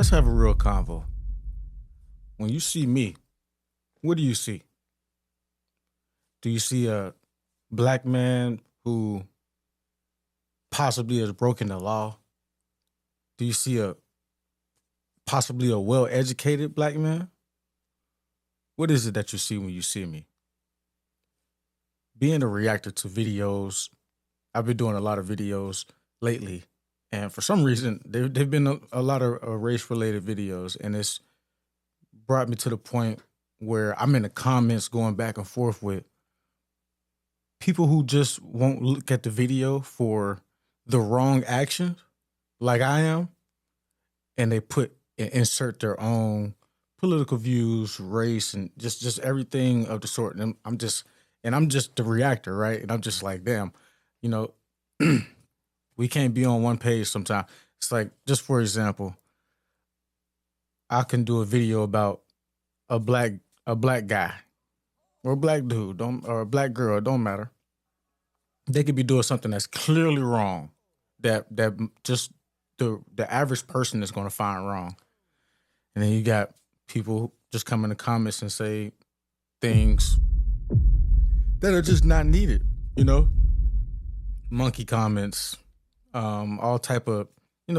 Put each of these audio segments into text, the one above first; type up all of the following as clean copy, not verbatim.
Let's have a real convo. When you see me, what do you see? Do you see a black man who possibly has broken the law? Do you see a possibly a well-educated black man? What is it that you see when you see me? Being a reactor to videos, I've been doing a lot of videos lately, and for some reason, they've been a lot of race-related videos, and it's brought me to the point where I'm in the comments going back and forth with people who just won't look at the video for the wrong actions, like I am, and they insert their own political views, race, and just everything of the sort. And I'm just the reactor, right? And I'm just like, damn, you know, we can't be on one page sometimes. It's like, just for example, I can do a video about a black guy or a black dude, or a black girl, it don't matter. They could be doing something that's clearly wrong, that just the average person is going to find wrong. And then you got people just come in the comments and say things that are just not needed, you know? Monkey comments, all type of,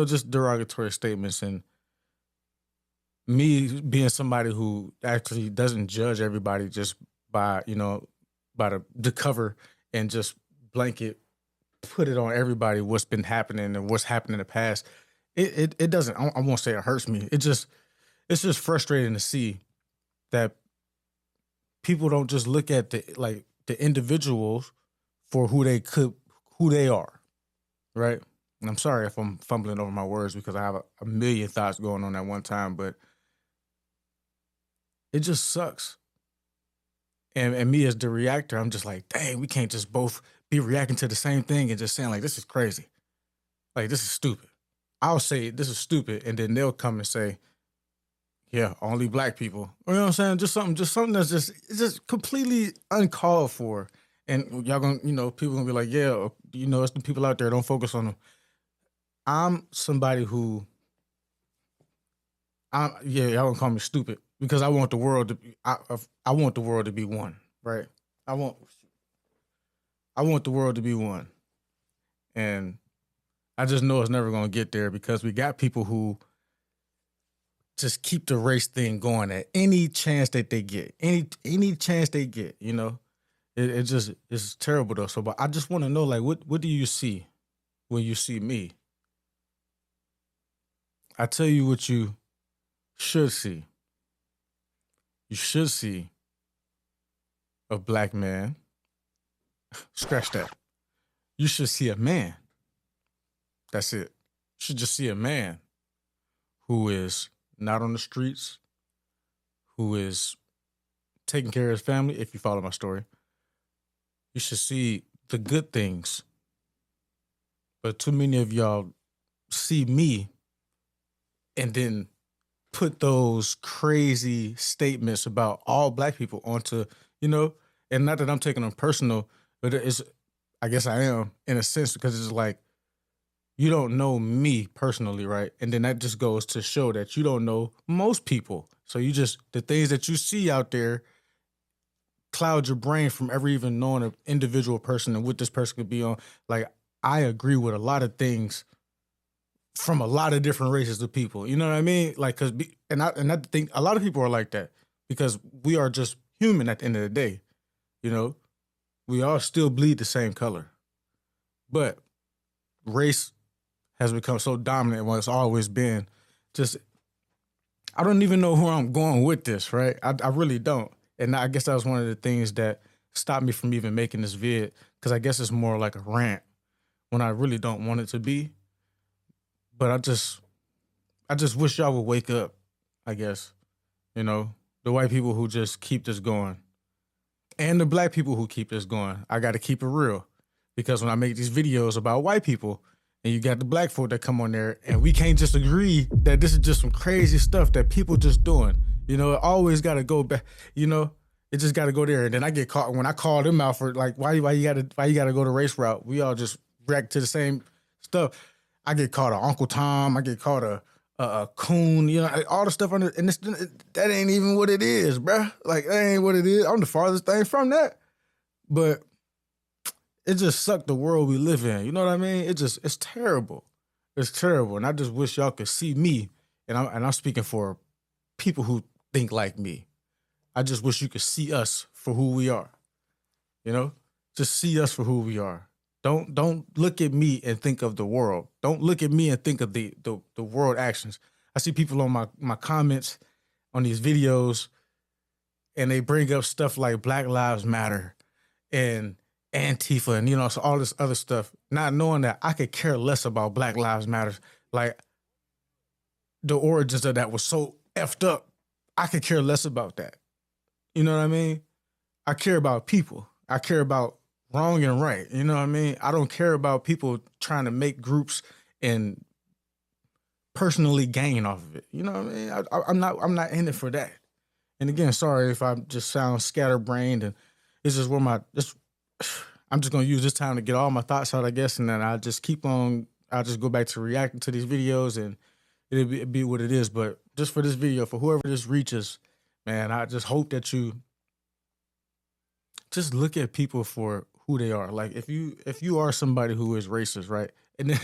just derogatory statements. And me being somebody who actually doesn't judge everybody just by the cover and just blanket put it on everybody what's been happening and what's happened in the past. It doesn't, I won't say it hurts me. It's just frustrating to see that people don't just look at the individuals for who they are, right? And I'm sorry if I'm fumbling over my words because I have a million thoughts going on at one time, but it just sucks. And me as the reactor, I'm just like, dang, we can't just both be reacting to the same thing and just saying like, this is crazy. Like, this is stupid. I'll say this is stupid, and then they'll come and say, yeah, only black people. You know what I'm saying? Just something that's just completely uncalled for. And y'all gonna, people gonna be like, yeah, it's the people out there, don't focus on them. I'm somebody who, y'all gonna call me stupid because I want the world to be, I want the world to be one, right? I want the world to be one. And I just know it's never gonna get there because we got people who just keep the race thing going at any chance that they get, any chance they get, it's terrible though. So, but I just want to know, like, what do you see when you see me? I tell you what you should see. You should see a black man. Scratch that. You should see a man. That's it. You should just see a man who is not on the streets, who is taking care of his family, if you follow my story. You should see the good things. But too many of y'all see me and then put those crazy statements about all black people onto, and not that I'm taking them personal, but I guess I am in a sense because it's like, you don't know me personally, right? And then that just goes to show that you don't know most people. So the things that you see out there cloud your brain from ever even knowing an individual person and what this person could be on. Like, I agree with a lot of things from a lot of different races of people. You know what I mean? Like, and I think a lot of people are like that because we are just human at the end of the day. We all still bleed the same color. But race has become so dominant when it's always been. Just, I don't even know where I'm going with this, right? I really don't. And I guess that was one of the things that stopped me from even making this vid, because I guess it's more like a rant when I really don't want it to be. But I just wish y'all would wake up, I guess. The white people who just keep this going. And the black people who keep this going. I got to keep it real. Because when I make these videos about white people, and you got the black folk that come on there, and we can't just agree that this is just some crazy stuff that people just doing. It always got to go back. It just got to go there. And then I get caught when I call them out for like, why you got to go the race route? We all just react to the same stuff. I get called a Uncle Tom. I get called a a coon, you know, all the stuff under, and that ain't even what it is, bruh. Like, that ain't what it is. I'm the farthest thing from that. But it just sucked the world we live in. You know what I mean? It's terrible. It's terrible. And I just wish y'all could see me. And I'm speaking for people who think like me. I just wish you could see us for who we are. You know? Just see us for who we are. Don't look at me and think of the world. Don't look at me and think of the world actions. I see people on my comments on these videos, and they bring up stuff like Black Lives Matter and Antifa and, you know, so all this other stuff, not knowing that I could care less about Black Lives Matter. Like, the origins of that was so effed up. I could care less about that. You know what I mean? I care about people. I care about wrong and right. You know what I mean? I don't care about people trying to make groups and personally gain off of it. You know what I mean? I'm not in it for that. And again, sorry if I just sound scatterbrained, and it's just I'm just gonna use this time to get all my thoughts out, I guess, and then I'll just go back to reacting to these videos, and it'll be what it is. But just for this video, for whoever this reaches, man, I just hope that you just look at people for who they are. Like, if you are somebody who is racist, right? And then,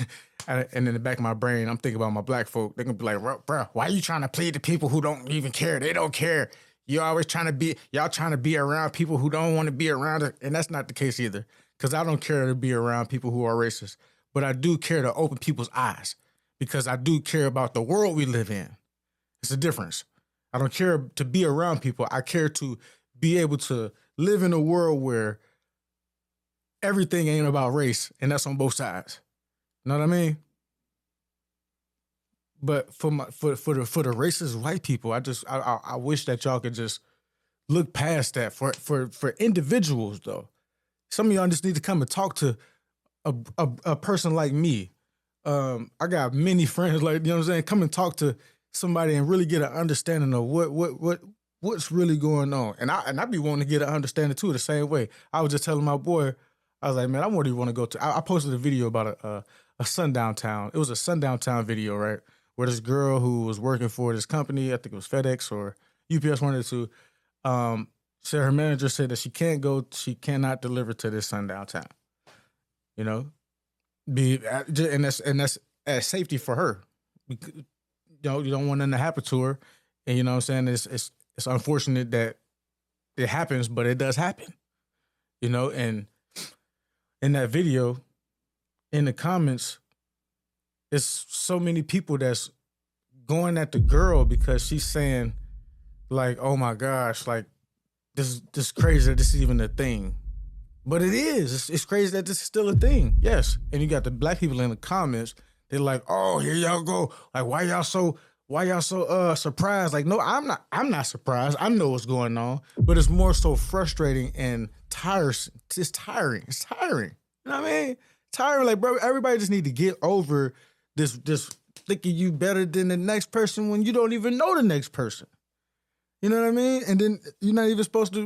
and in the back of my brain, I'm thinking about my black folk. They're gonna be like, bro, why are you trying to plead to people who don't even care? They don't care. Y'all trying to be around people who don't want to be around it. And that's not the case either. Because I don't care to be around people who are racist. But I do care to open people's eyes. Because I do care about the world we live in. It's a difference. I don't care to be around people. I care to be able to live in a world where everything ain't about race, and that's on both sides. You know what I mean? But for the racist white people, I wish that y'all could just look past that. For individuals though, some of y'all just need to come and talk to a person like me. I got many friends, like, you know what I'm saying? Come and talk to somebody and really get an understanding of what's really going on. And I be wanting to get an understanding too, the same way. I was just telling my boy, I was like, man, I really want to go to. I posted a video about a sundown town. It was a sundown town video, right? Where this girl who was working for this company, I think it was FedEx or UPS, one of the two, said her manager said that she cannot deliver to this sundown town. You know, and that's as safety for her. You know, you don't want nothing to happen to her, and you know what I'm saying. It's unfortunate that it happens, but it does happen. You know, and in that video, in the comments, it's so many people that's going at the girl because she's saying, like, oh my gosh, like, this crazy that this is even a thing. But it is. It's crazy that this is still a thing. Yes. And you got the black people in the comments. They're like, oh, here y'all go. Like, why y'all so surprised? Like, no, I'm not surprised. I know what's going on. But it's more so frustrating and tiresome. It's tiring. It's tiring. You know what I mean? Tiring. Like, bro, everybody just need to get over this thinking you better than the next person when you don't even know the next person. You know what I mean? And then you're not even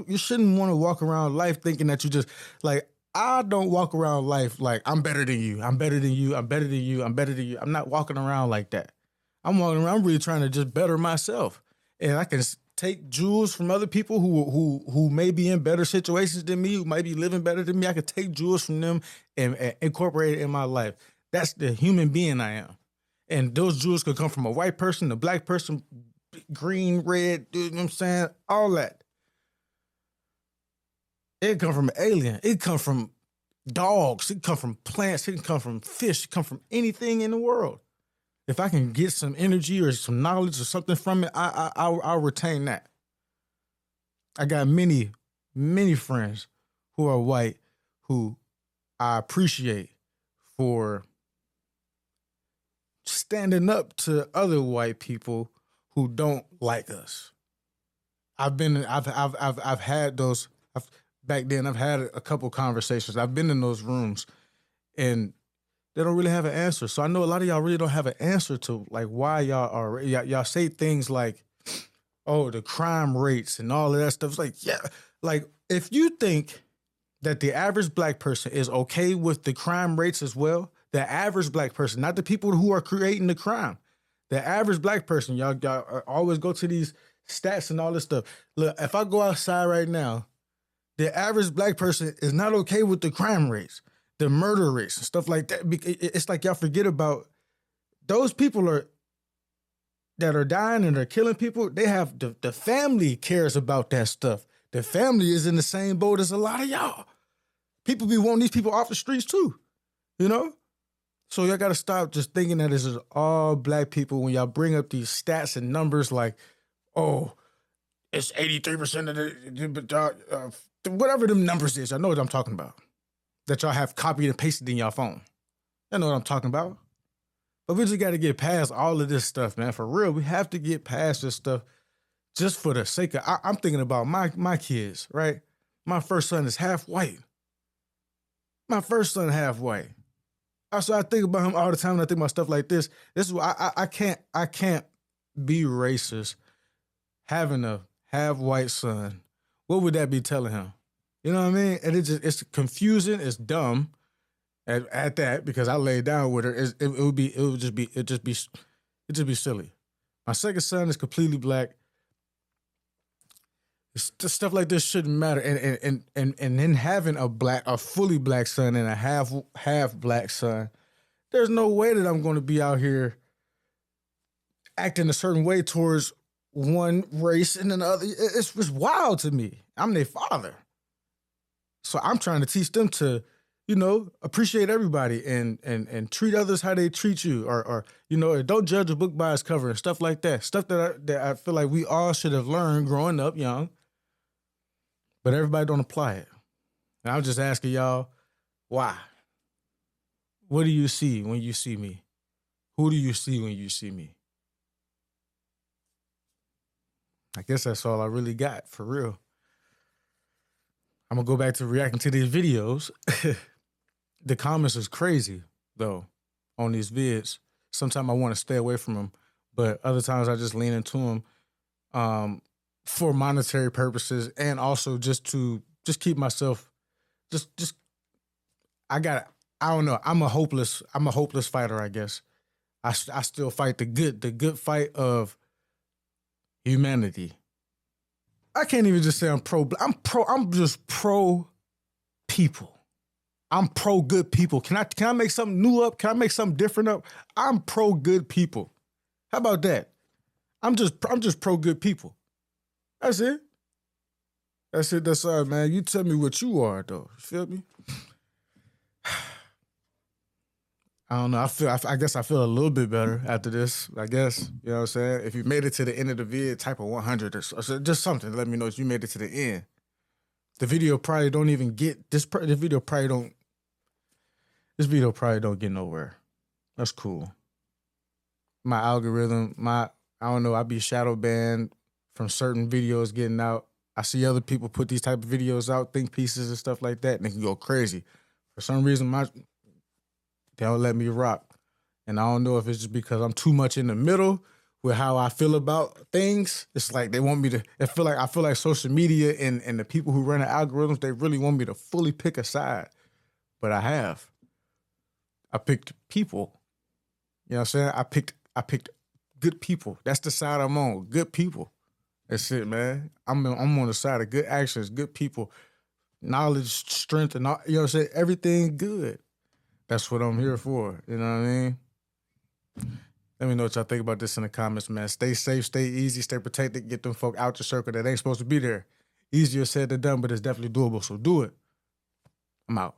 you shouldn't want to walk around life thinking that you just, like, I don't walk around life like I'm better than you. I'm better than you. I'm better than you. I'm better than you. I'm not walking around like that. I'm walking around, I'm really trying to just better myself. And I can take jewels from other people who may be in better situations than me, who might be living better than me. I could take jewels from them and incorporate it in my life. That's the human being I am. And those jewels could come from a white person, a black person, green, red, you know what I'm saying? All that. It come from an alien. It come from dogs. It come from plants. It can come from fish. It come from anything in the world. If I can get some energy or some knowledge or something from it, I'll retain that. I got many, many friends who are white who I appreciate for standing up to other white people who don't like us. I've had those. Back then, I've had a couple conversations. I've been in those rooms, and they don't really have an answer. So I know a lot of y'all really don't have an answer to, like, why y'all say things like, oh, the crime rates and all of that stuff. It's like, yeah, like, if you think that the average black person is okay with the crime rates as well, the average black person, not the people who are creating the crime, The average black person, y'all always go to these stats and all this stuff. Look, if I go outside right now, the average black person is not okay with the crime rates, the murder rates, and stuff like that. It's like y'all forget about those people that are dying and are killing people. They have the family cares about that stuff. The family is in the same boat as a lot of y'all. People be wanting these people off the streets too, you know? So y'all got to stop just thinking that this is all black people when y'all bring up these stats and numbers like, oh, it's 83% of the whatever them numbers is. I know what I'm talking about. That y'all have copied and pasted in y'all phone. I know what I'm talking about. But we just got to get past all of this stuff, man. For real, we have to get past this stuff just for the sake of, I'm thinking about my kids, right? My first son is half white. My first son half white. So I think about him all the time and I think about stuff like this. This is why I can't be racist having a half white son. What would that be telling him? You know what I mean? And it's confusing, it's dumb at that, because I laid down with her. It would just be silly. My second son is completely black. Stuff like this shouldn't matter. And then having a fully black son and a half black son, there's no way that I'm going to be out here acting a certain way towards one race and another. It's just wild to me. I'm their father. So I'm trying to teach them to, appreciate everybody and treat others how they treat you, or don't judge a book by its cover and stuff like that. Stuff that I feel like we all should have learned growing up young. But everybody don't apply it. And I'm just asking y'all, why? What do you see when you see me? Who do you see when you see me? I guess that's all I really got, for real. I'm going to go back to reacting to these videos. The comments is crazy, though, on these vids. Sometimes I want to stay away from them, but other times I just lean into them. For monetary purposes, and also just to keep myself I don't know. I'm a hopeless fighter, I guess. I still fight the good fight of humanity. I can't even just say I'm just pro people. I'm pro good people. Can I make something new up? Can I make something different up? I'm pro good people. How about that? I'm just pro good people. That's it. That's all, man. You tell me what you are, though. You feel me? I don't know. I guess I feel a little bit better after this, I guess. You know what I'm saying? If you made it to the end of the vid, type of 100 or so, just something to let me know that you made it to the end. The video probably don't even get, this video probably don't get nowhere. That's cool. My algorithm, I don't know, I be shadow banned from certain videos getting out. I see other people put these type of videos out, think pieces and stuff like that, and they can go crazy. For some reason, they don't let me rock. And I don't know if it's just because I'm too much in the middle with how I feel about things. It's like they want me to, I feel like social media and the people who run the algorithms, they really want me to fully pick a side. But I picked people. You know what I'm saying? I picked good people. That's the side I'm on. Good people. That's it, man. I'm on the side of good actions, good people, knowledge, strength, and all, you know what I'm saying? Everything good. That's what I'm here for. You know what I mean? Let me know what y'all think about this in the comments, man. Stay safe, stay easy, stay protected. Get them folk out your circle that ain't supposed to be there. Easier said than done, but it's definitely doable, so do it. I'm out.